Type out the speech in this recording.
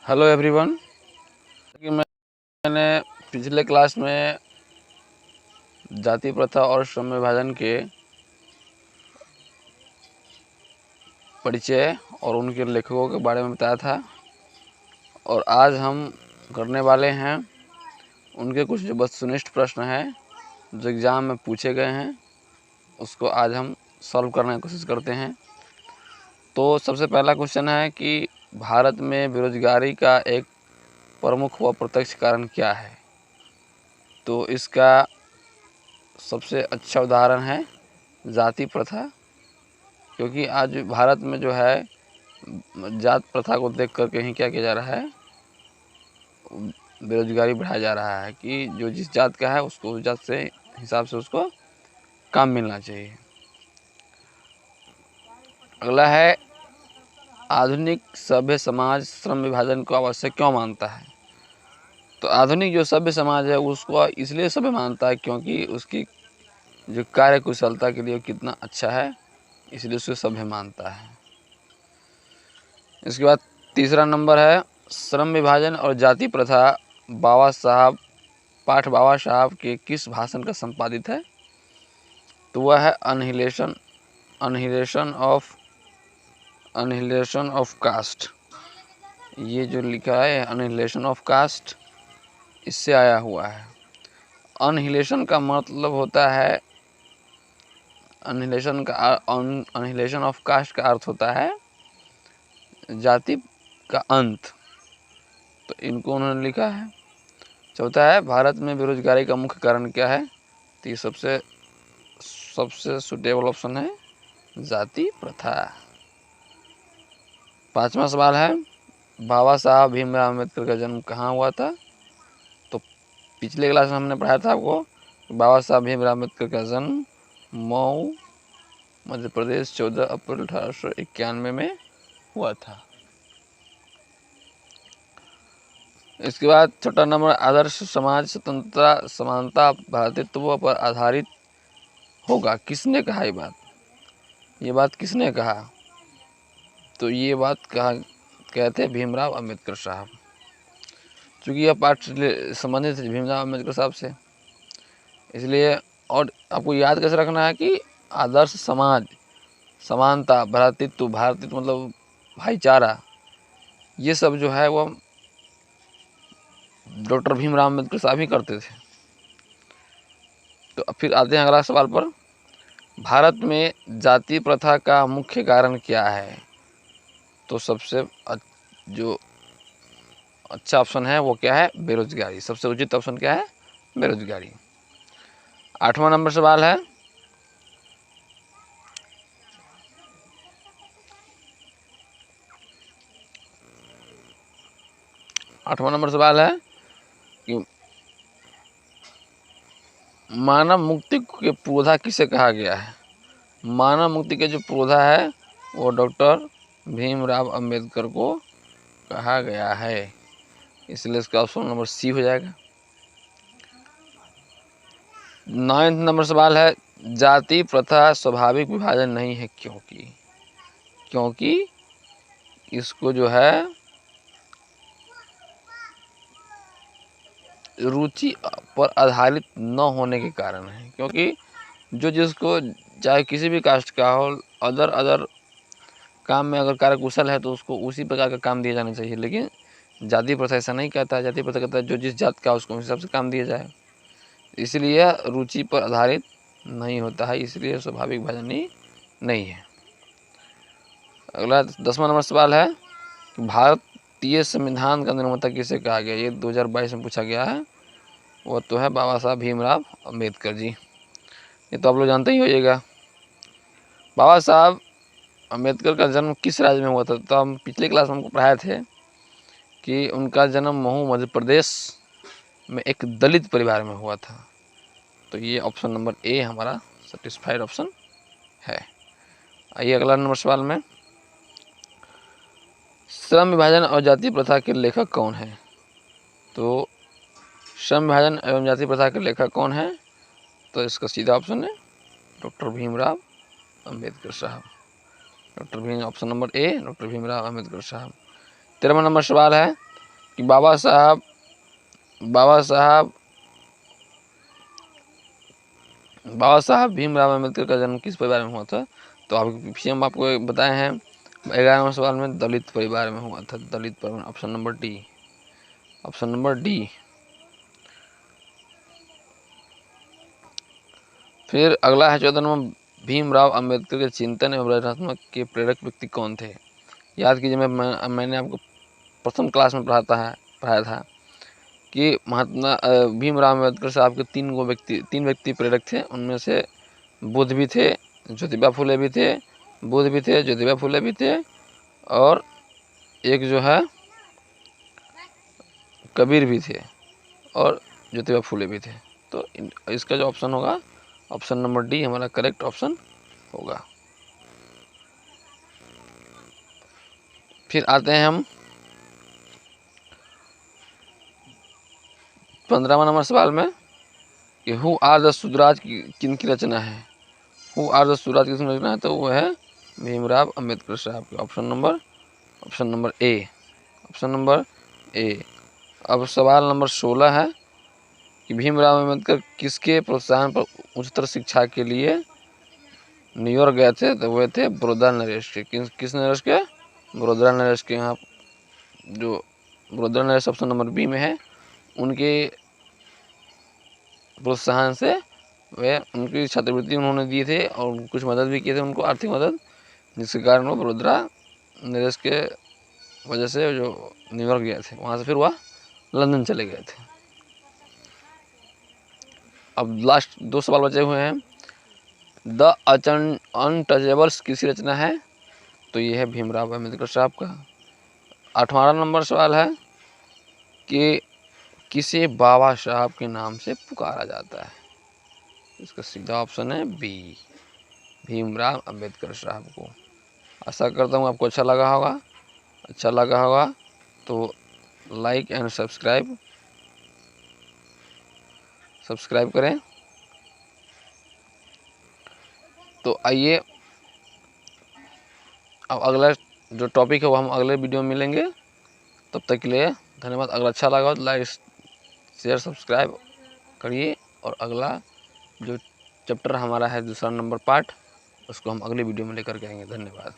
Hello everyone. कि मैंने पिछले क्लास में जाति प्रथा और श्रम विभाजन के परिचय और उनके लेखकों के बारे में बताया था, और आज हम करने वाले हैं उनके कुछ जो वस्तुनिष्ठ प्रश्न हैं जो एग्ज़ाम में पूछे गए हैं, उसको आज हम सॉल्व करने की कोशिश करते हैं। तो सबसे पहला क्वेश्चन है कि भारत में बेरोजगारी का एक प्रमुख व प्रत्यक्ष कारण क्या है? तो इसका सबसे अच्छा उदाहरण है जाति प्रथा, क्योंकि आज भारत में जो है जात प्रथा को देख कर कहीं क्या किया जा रहा है, बेरोजगारी बढ़ाया जा रहा है कि जो जिस जात का है उसको उस जात से हिसाब से उसको काम मिलना चाहिए। अगला है, आधुनिक सभ्य समाज श्रम विभाजन को आवश्यक क्यों मानता है? तो आधुनिक जो सभ्य समाज है उसको इसलिए सभ्य मानता है क्योंकि उसकी जो कार्य कुशलता के लिए कितना अच्छा है, इसलिए उसको सभ्य मानता है। इसके बाद तीसरा नंबर है, श्रम विभाजन और जाति प्रथा पाठ बाबा साहब के किस भाषण का संपादित है? तो वह है अनहिलेशन ऑफ कास्ट। ये जो लिखा है अनहिलेशन ऑफ कास्ट, इससे आया हुआ है। अनहिलेशन का मतलब होता है, अनहिलेशन ऑफ कास्ट का अर्थ होता है जाति का अंत। तो इनको उन्होंने लिखा है। चौथा है, भारत में बेरोजगारी का मुख्य कारण क्या है? तो ये सबसे सुटेबल ऑप्शन है जाति प्रथा। पांचवा सवाल है, बाबा साहब भीमराव अम्बेडकर का जन्म कहाँ हुआ था? तो पिछले क्लास में हमने पढ़ाया था आपको, बाबा साहब भीमराव अम्बेडकर का जन्म मऊ मध्य प्रदेश 14 अप्रैल 1891 में हुआ था। इसके बाद छठा नंबर, आदर्श समाज स्वतंत्रता समानता भ्रातृत्व पर आधारित होगा, किसने कहा ये बात किसने कहा? तो ये बात कहते हैं भीमराव अम्बेडकर साहब, चूँकि यह पाठ संबंधित है भीमराव अम्बेडकर साहब से, इसलिए। और आपको याद कैसे रखना है कि आदर्श समाज, समानता, भ्रातृत्व मतलब भाईचारा, ये सब जो है वो डॉक्टर भीमराव अम्बेडकर साहब ही करते थे। तो फिर आते हैं अगला सवाल पर, भारत में जाति प्रथा का मुख्य कारण क्या है? तो सबसे जो अच्छा ऑप्शन है वो क्या है? बेरोजगारी। सबसे उचित ऑप्शन क्या है? बेरोजगारी। आठवां नंबर सवाल है, कि मानव मुक्ति के पौधा किसे कहा गया है? मानव मुक्ति के जो पौधा है वो डॉक्टर भीमराव अंबेडकर को कहा गया है, इसलिए इसका ऑप्शन नंबर सी हो जाएगा। 9वां नंबर सवाल है, जाति प्रथा स्वाभाविक विभाजन नहीं है क्योंकि इसको जो है रुचि पर आधारित न होने के कारण है। क्योंकि जो जिसको चाहे किसी भी कास्ट का हो, अदर काम में अगर कार्यकुशल है तो उसको उसी प्रकार का काम दिया जाना चाहिए, लेकिन जाति प्रथा ऐसा नहीं कहता है। जाति प्रथा कहता है जो जिस जात का उसको हिसाब से काम दिया जाए, इसलिए रुचि पर आधारित नहीं होता है, इसलिए स्वाभाविक विभाजन नहीं है। अगला 10वां नंबर सवाल है, भारतीय संविधान का निर्माता किसे कहा गया? ये 2022 में पूछा गया है, वो तो है बाबा साहब भीमराव अम्बेडकर जी। ये तो आप लोग जानते ही होइएगा। बाबा साहब अम्बेडकर का जन्म किस राज्य में हुआ था? तो हम पिछले क्लास में हमको पढ़ाए थे कि उनका जन्म महू मध्य प्रदेश में एक दलित परिवार में हुआ था। तो ये ऑप्शन नंबर ए हमारा सेटिस्फाइड ऑप्शन है। आइए अगला नंबर सवाल में, श्रम विभाजन और जाति प्रथा के लेखक कौन है? तो श्रम विभाजन एवं जाति प्रथा के लेखक कौन है? तो इसका सीधा ऑप्शन है डॉक्टर भीमराव अम्बेडकर साहब। Option number A doctor Bhimrao Ambedkar साहब। 13वां नंबर सवाल है, कि बाबा साहब भीमराव अम्बेडकर का जन्म किस परिवार में हुआ था? तो पीछे हम आपको बताए हैं 11वें सवाल में दलित परिवार में हुआ था। दलित परिवार, ऑप्शन नंबर डी। फिर अगला है 14 नंबर, भीमराव अम्बेडकर के चिंतन एवं रचनात्मक के प्रेरक व्यक्ति कौन थे? याद कीजिए, मैंने आपको प्रथम क्लास में पढ़ाया था कि महात्मा भीमराव अम्बेडकर साहब के तीन व्यक्ति प्रेरक थे। उनमें से बुद्ध भी थे, ज्योतिबा फुले भी थे, बुद्ध भी थे, ज्योतिबा फुले भी थे, और एक जो है कबीर भी थे और ज्योतिबा फुले भी थे। तो इसका जो ऑप्शन होगा, ऑप्शन नंबर डी हमारा करेक्ट ऑप्शन होगा। फिर आते हैं हम 15वां नंबर सवाल में कि हु आर द सूरज किन की रचना है? हु आर द सूरज किसकी रचना है? तो वो है भीमराव अम्बेडकर साहब के। Option number A. अब सवाल नंबर 16 है कि भीमराव अम्बेडकर किसके प्रोत्साहन पर उच्चतर शिक्षा के लिए न्यूयॉर्क गए थे? तो वे थे बड़ौदा नरेश के। किस नरेश के? बड़ौदा नरेश के। यहाँ जो बड़ौदा नरेश ऑप्शन नंबर बी में है, उनके प्रोत्साहन से वे उनकी छात्रवृत्ति उन्होंने दिए थे और कुछ मदद भी किए थे उनको, आर्थिक मदद, जिसके कारण वो बड़ौदा नरेश के वजह से जो न्यूयॉर्क गए थे, वहाँ से फिर वह लंदन चले गए थे। अब लास्ट 2 सवाल बचे हुए हैं। द अनटचेबल्स किसकी रचना है? तो ये है भीमराव अम्बेडकर साहब का। 18वां नंबर सवाल है कि किसे बाबा साहब के नाम से पुकारा जाता है? इसका सीधा ऑप्शन है बी, भीमराव अम्बेडकर साहब को। आशा करता हूँ आपको अच्छा लगा होगा। तो लाइक एंड सब्सक्राइब करें। तो आइए, अब अगला जो टॉपिक है वो हम अगले वीडियो में मिलेंगे। तब तक के लिए धन्यवाद। अगर अच्छा लगा तो लाइक शेयर सब्सक्राइब करिए, और अगला जो चैप्टर हमारा है दूसरा नंबर पार्ट, उसको हम अगले वीडियो में लेकर के आएंगे। धन्यवाद।